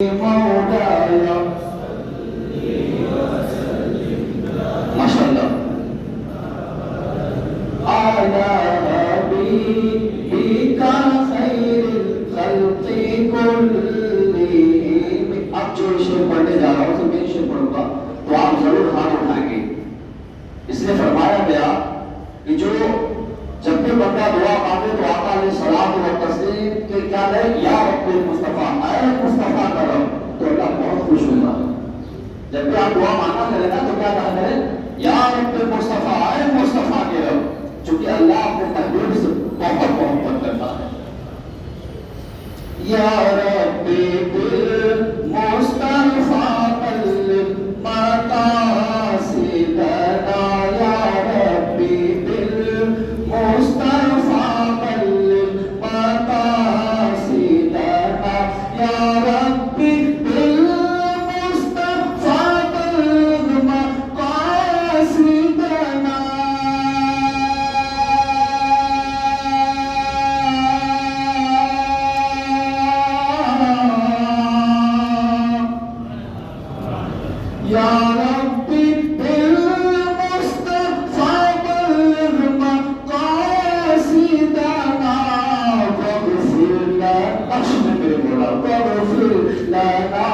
مولاي ما شاء الله على حبيبك خير الخلق كلهم। अब जो शेर पढ़ने जा रहा हूं तो मैं शेर पढ़ूंगा तो आप जरूर हाथ उठाएंगे। इसलिए फरमाया गया कि जो जब भी बंदा दुआ मांगे तो आका अलैहिस्सलाम व तस्लीम के क्या है, या रब्बुल मुस्तफा, ऐ मुस्तफा का रब, तो अल्लाह बहुत खुश होगा। जब भी आप दुआ मांगा करें ना तो क्या कहा करें, या रब्बुल मुस्तफा, ऐ मुस्तफा के रब, क्योंकि अल्लाह अपने महबूब से बहुत मोहब्बत करता है। या रब्बी बिल मुस्तफा बल्लिग मकासिदना, या रब्बी बिल मुस्तफा बल्लिग मकासिदना, या रब्बी बिल मुस्तफा बल्लिग मकासिदना। या रब्बी बिल मुस्तफा बल्लिग मकासिदना, वग़फ़िर लना, बख्श दे मेरे मौला, वग़फ़िर लना